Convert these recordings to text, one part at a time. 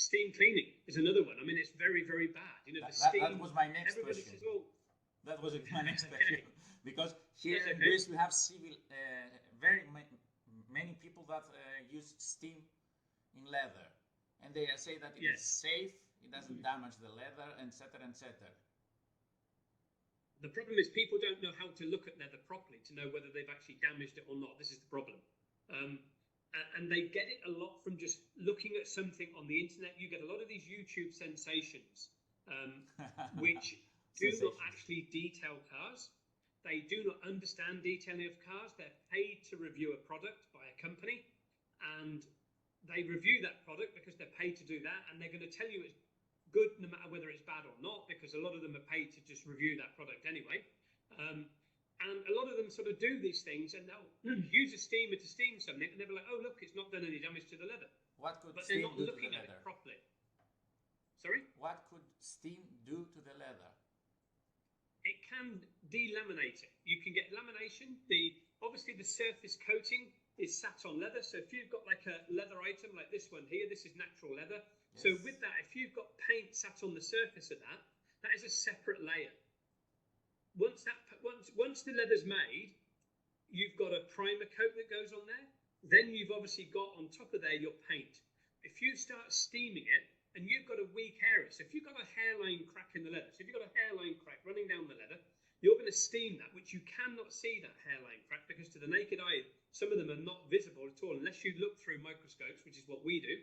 Steam cleaning is another one. I mean, it's very, very bad. You know, that was my next question. Says, well, that was my next question. Because here That's in okay. Greece we have many people that use steam in leather, and they say that it is safe, it doesn't damage the leather, etc., etc. The problem is people don't know how to look at leather properly to know whether they've actually damaged it or not. This is the problem. And they get it a lot from just looking at something on the internet. You get a lot of these YouTube sensations, which do not actually detail cars. They do not understand detailing of cars. They're paid to review a product by a company, and they review that product because they're paid to do that, and they're going to tell you it's good no matter whether it's bad or not, because a lot of them are paid to just review that product anyway. And a lot of them sort of do these things, and they'll use a steamer to steam something, and they'll be like, oh, look, it's not done any damage to the leather. What could but steam they're not do looking to the at leather? it properly. Sorry? What could steam do to the leather? It can delaminate it. You can get lamination. Obviously the surface coating is sat on leather. So if you've got like a leather item like this one here, this is natural leather. Yes. So with that, if you've got paint sat on the surface of that, that is a separate layer. Once the leather's made, you've got a primer coat that goes on there. Then you've obviously got on top of there your paint. If you start steaming it, and you've got a weak area, so if you've got a hairline crack in the leather, so if you've got a hairline crack running down the leather, you're going to steam that, which you cannot see that hairline crack, because to the naked eye, some of them are not visible at all unless you look through microscopes, which is what we do.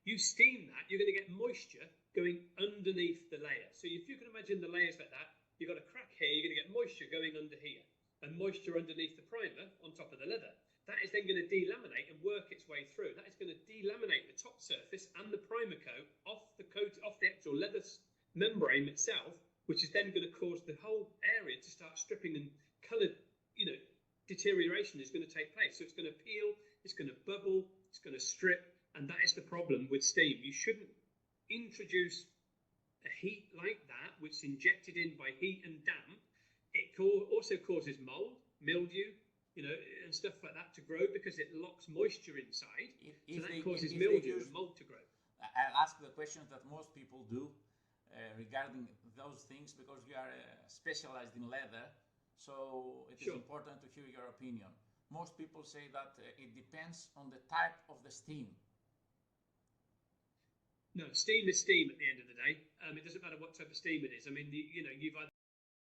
You steam that, you're going to get moisture going underneath the layer. So if you can imagine the layers like that, you've got a crack here, you're going to get moisture going under here, and moisture underneath the primer on top of the leather. That is then going to delaminate and work its way through. That is going to delaminate the top surface and the primer coat off the actual leather membrane itself, which is then going to cause the whole area to start stripping, and colour, deterioration is going to take place. So it's going to peel, it's going to bubble, it's going to strip, and that is the problem with steam. You shouldn't introduce a heat like that, which is injected in by heat and damp. It also causes mold, mildew, and stuff like that to grow, because it locks moisture inside. So that causes mildew and mold to grow. I'll ask the questions that most people do regarding those things, because you are specialized in leather, so it is important to hear your opinion. Most people say that it depends on the type of the steam. No, steam is steam at the end of the day. It doesn't matter what type of steam it is. I mean, you've either